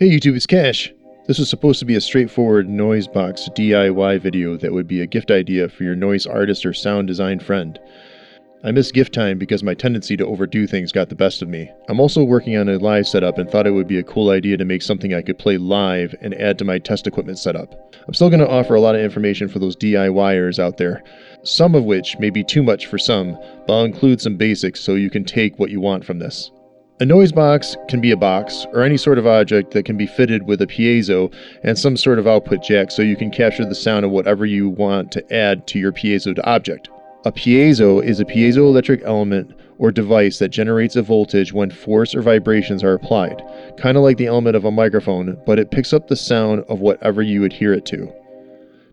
Hey YouTube, it's Cash. This was supposed to be a straightforward noise box DIY video that would be a gift idea for your noise artist or sound design friend. I missed gift time because my tendency to overdo things got the best of me. I'm also working on a live setup and thought it would be a cool idea to make something I could play live and add to my test equipment setup. I'm still going to offer a lot of information for those DIYers out there, some of which may be too much for some, but I'll include some basics so you can take what you want from this. A noise box can be a box, or any sort of object that can be fitted with a piezo and some sort of output jack so you can capture the sound of whatever you want to add to your piezoed object. A piezo is a piezoelectric element or device that generates a voltage when force or vibrations are applied, kind of like the element of a microphone, but it picks up the sound of whatever you adhere it to.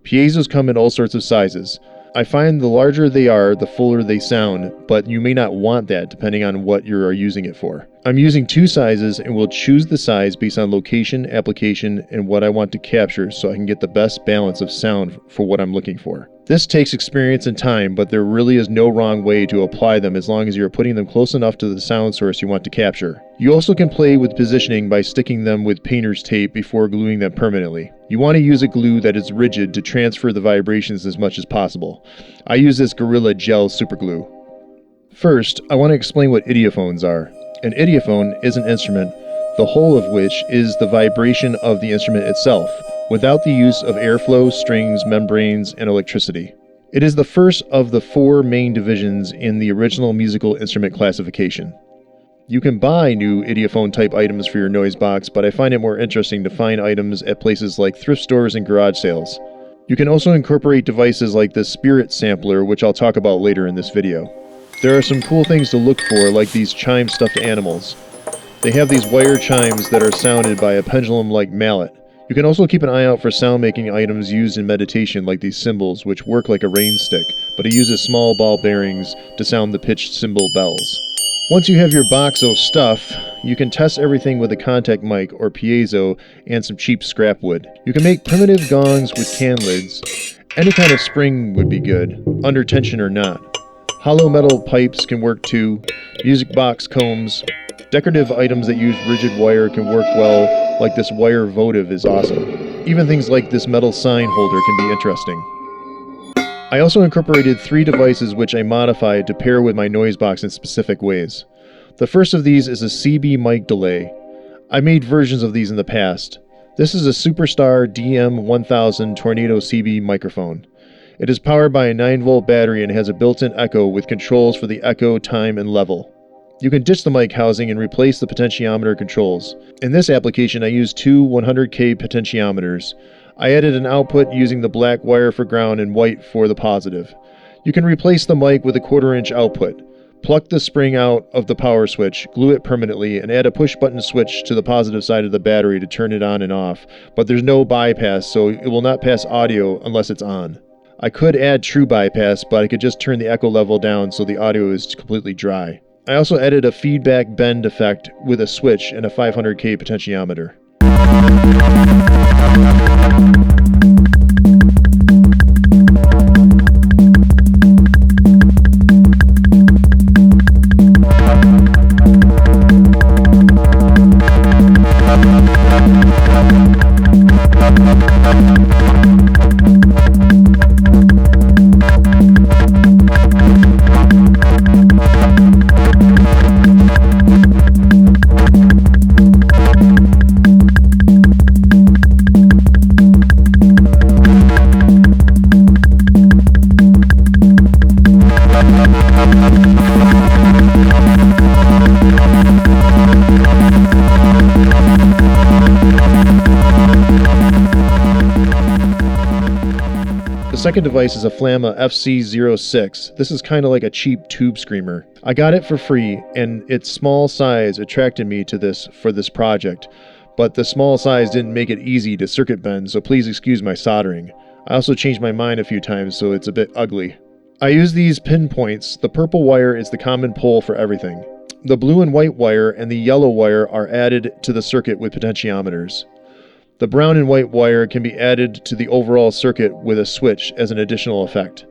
Piezos come in all sorts of sizes. I find the larger they are, the fuller they sound, but you may not want that depending on what you are using it for. I'm using two sizes and will choose the size based on location, application, and what I want to capture so I can get the best balance of sound for what I'm looking for. This takes experience and time, but there really is no wrong way to apply them as long as you're putting them close enough to the sound source you want to capture. You also can play with positioning by sticking them with painter's tape before gluing them permanently. You want to use a glue that is rigid to transfer the vibrations as much as possible. I use this Gorilla Gel Superglue. First, I want to explain what idiophones are. An idiophone is an instrument, the whole of which is the vibration of the instrument itself, without the use of airflow, strings, membranes, and electricity. It is the first of the four main divisions in the original musical instrument classification. You can buy new idiophone type items for your noise box, but I find it more interesting to find items at places like thrift stores and garage sales. You can also incorporate devices like the Spirit Sampler, which I'll talk about later in this video. There are some cool things to look for, like these chime stuffed animals. They have these wire chimes that are sounded by a pendulum-like mallet. You can also keep an eye out for sound-making items used in meditation, like these cymbals, which work like a rain stick, but it uses small ball bearings to sound the pitched cymbal bells. Once you have your box of stuff, you can test everything with a contact mic or piezo and some cheap scrap wood. You can make primitive gongs with can lids. Any kind of spring would be good, under tension or not. Hollow metal pipes can work too, music box combs. Decorative items that use rigid wire can work well, like this wire votive is awesome. Even things like this metal sign holder can be interesting. I also incorporated 3 devices which I modified to pair with my noise box in specific ways. The first of these is a CB mic delay. I made versions of these in the past. This is a Superstar DM1000 Tornado CB microphone. It is powered by a 9-volt battery and has a built-in echo with controls for the echo, time, and level. You can ditch the mic housing and replace the potentiometer controls. In this application, I used 2 100K potentiometers. I added an output using the black wire for ground and white for the positive. You can replace the mic with a 1/4-inch output. Pluck the spring out of the power switch, glue it permanently, and add a push-button switch to the positive side of the battery to turn it on and off, but there's no bypass, so it will not pass audio unless it's on. I could add true bypass, but I could just turn the echo level down so the audio is completely dry. I also added a feedback bend effect with a switch and a 500K potentiometer. The second device is a Flamma FC06. This is kind of like a cheap tube screamer. I got it for free, and its small size attracted me to this for this project, but the small size didn't make it easy to circuit bend, so please excuse my soldering. I also changed my mind a few times, so it's a bit ugly. I use these pinpoints. The purple wire is the common pole for everything. The blue and white wire and the yellow wire are added to the circuit with potentiometers. The brown and white wire can be added to the overall circuit with a switch as an additional effect.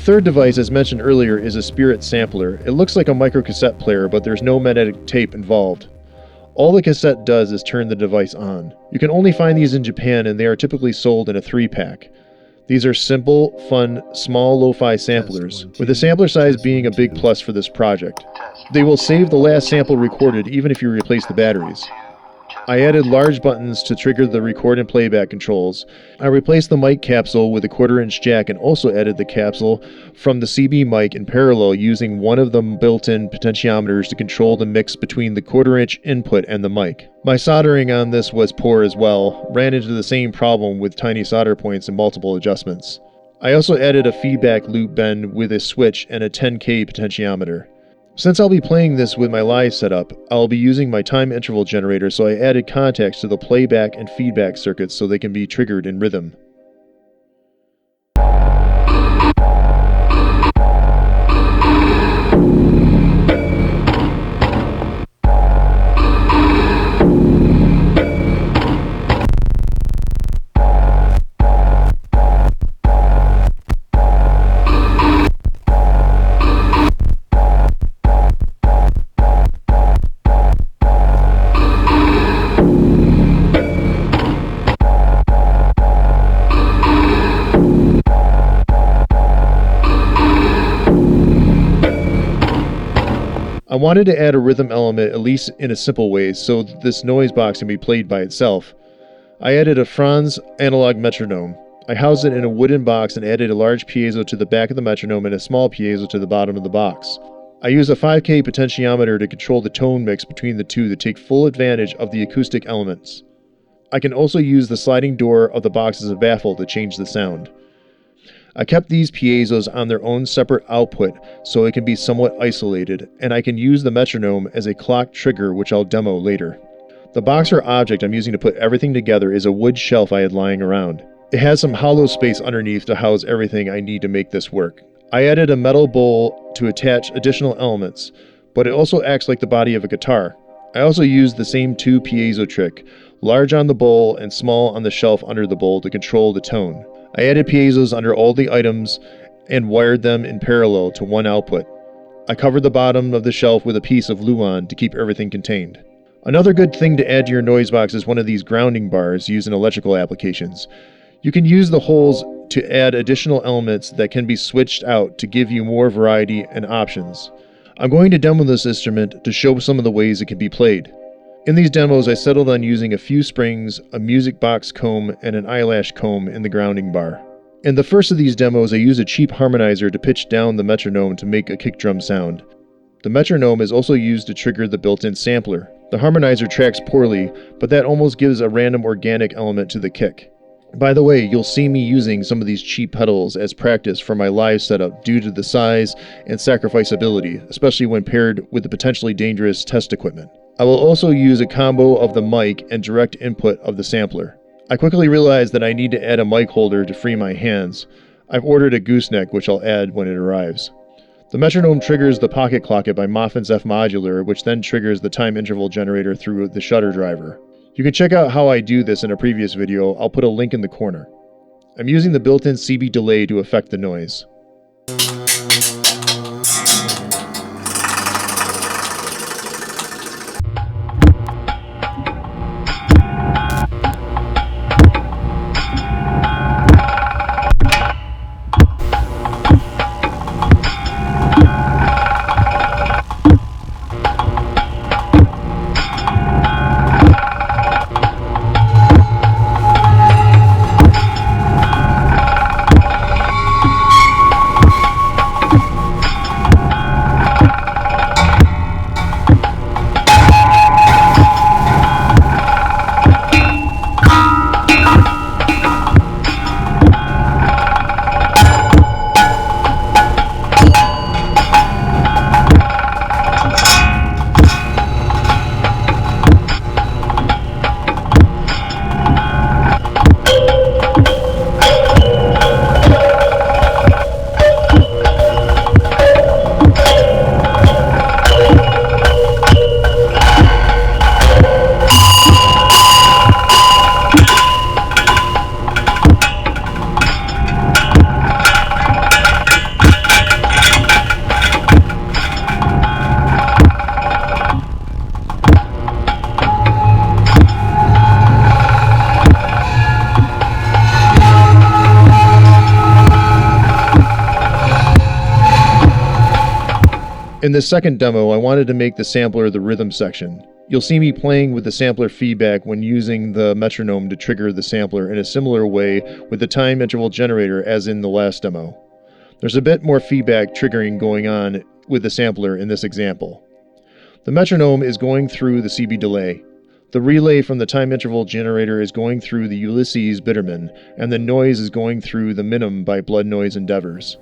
third device, as mentioned earlier, is a Spirit sampler. It looks like a microcassette player, but there's no magnetic tape involved. All the cassette does is turn the device on. You can only find these in Japan, and they are typically sold in a 3-pack. These are simple, fun, small lo-fi samplers, with the sampler size being a big plus for this project. They will save the last sample recorded even if you replace the batteries. I added large buttons to trigger the record and playback controls. I replaced the mic capsule with a 1/4-inch jack and also added the capsule from the CB mic in parallel using one of the built-in potentiometers to control the mix between the 1/4-inch input and the mic. My soldering on this was poor as well, ran into the same problem with tiny solder points and multiple adjustments. I also added a feedback loop bend with a switch and a 10K potentiometer. Since I'll be playing this with my live setup, I'll be using my time interval generator, so I added contacts to the playback and feedback circuits so they can be triggered in rhythm. I wanted to add a rhythm element, at least in a simple way, so this noise box can be played by itself. I added a Franz analog metronome. I housed it in a wooden box and added a large piezo to the back of the metronome and a small piezo to the bottom of the box. I used a 5K potentiometer to control the tone mix between the two to take full advantage of the acoustic elements. I can also use the sliding door of the box as a baffle to change the sound. I kept these piezos on their own separate output so it can be somewhat isolated, and I can use the metronome as a clock trigger, which I'll demo later. The box or object I'm using to put everything together is a wood shelf I had lying around. It has some hollow space underneath to house everything I need to make this work. I added a metal bowl to attach additional elements, but it also acts like the body of a guitar. I also used the same 2 piezo trick, large on the bowl and small on the shelf under the bowl to control the tone. I added piezos under all the items and wired them in parallel to one output. I covered the bottom of the shelf with a piece of Luan to keep everything contained. Another good thing to add to your noise box is one of these grounding bars used in electrical applications. You can use the holes to add additional elements that can be switched out to give you more variety and options. I'm going to demo this instrument to show some of the ways it can be played. In these demos, I settled on using a few springs, a music box comb, and an eyelash comb in the grounding bar. In the first of these demos, I used a cheap harmonizer to pitch down the metronome to make a kick drum sound. The metronome is also used to trigger the built-in sampler. The harmonizer tracks poorly, but that almost gives a random organic element to the kick. By the way, you'll see me using some of these cheap pedals as practice for my live setup due to the size and sacrificability, especially when paired with the potentially dangerous test equipment. I will also use a combo of the mic and direct input of the sampler. I quickly realized that I need to add a mic holder to free my hands. I've ordered a gooseneck, which I'll add when it arrives. The metronome triggers the pocket clocket by Moffin's F modular, which then triggers the time interval generator through the shutter driver. You can check out how I do this in a previous video. I'll put a link in the corner. I'm using the built-in CB delay to affect the noise. In this second demo, I wanted to make the sampler the rhythm section. You'll see me playing with the sampler feedback when using the metronome to trigger the sampler in a similar way with the time interval generator as in the last demo. There's a bit more feedback triggering going on with the sampler in this example. The metronome is going through the CB delay. The relay from the time interval generator is going through the Ulysses Bitterman, and the noise is going through the Minim by Blood Noise Endeavors.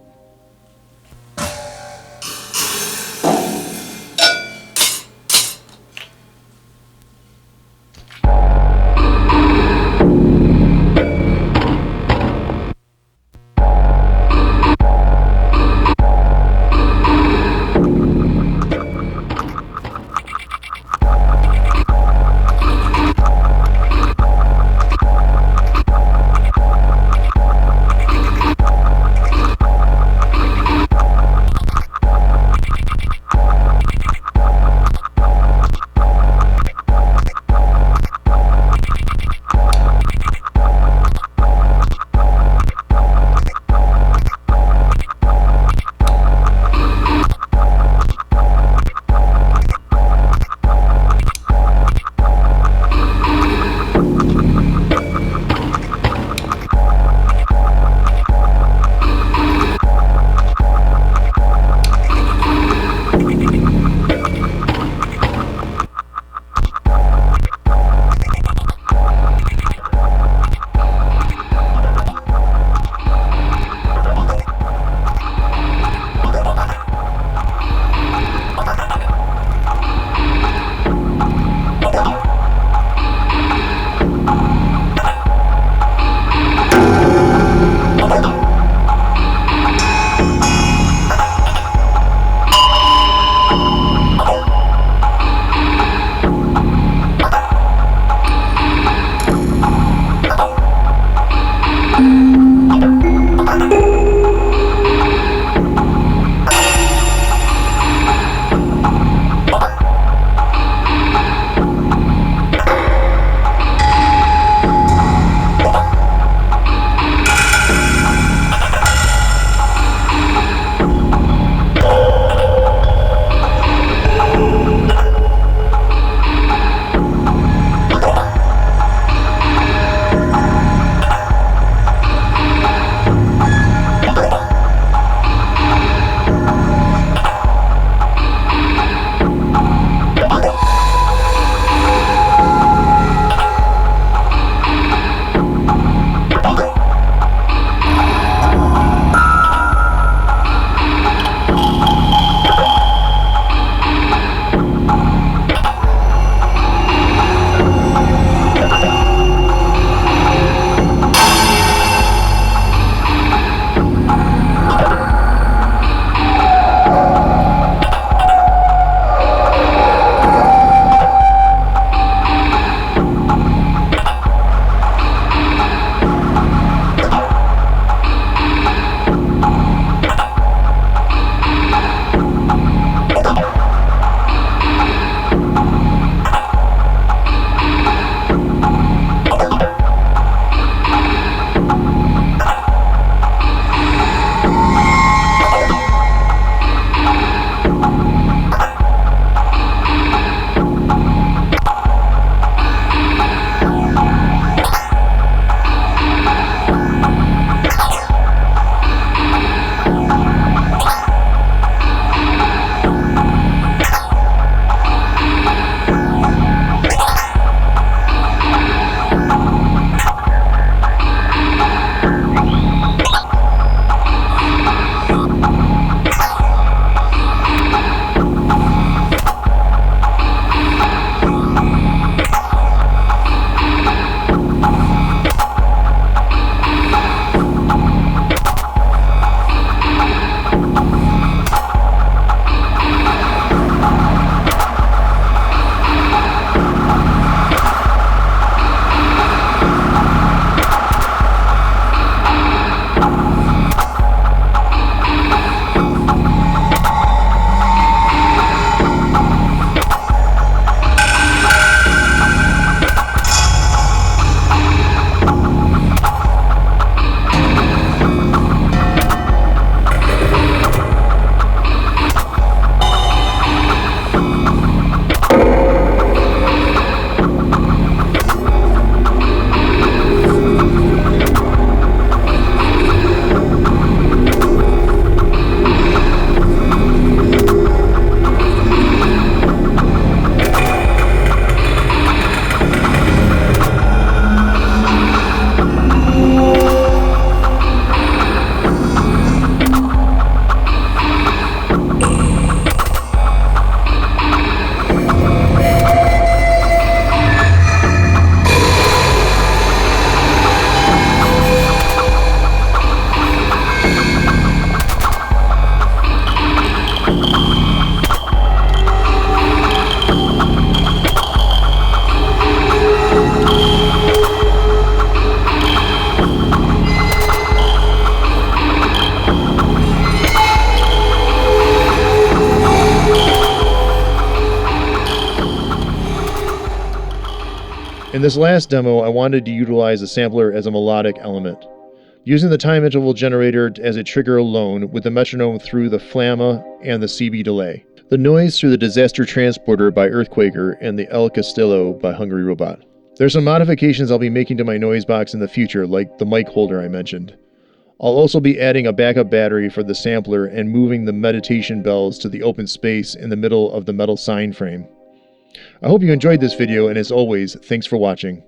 In this last demo, I wanted to utilize the sampler as a melodic element, using the time interval generator as a trigger alone with the metronome through the flamma and the CB delay. The noise through the Disaster Transporter by Earthquaker and the El Castillo by Hungry Robot. There's some modifications I'll be making to my noise box in the future, like the mic holder I mentioned. I'll also be adding a backup battery for the sampler and moving the meditation bells to the open space in the middle of the metal sign frame. I hope you enjoyed this video, and as always, thanks for watching.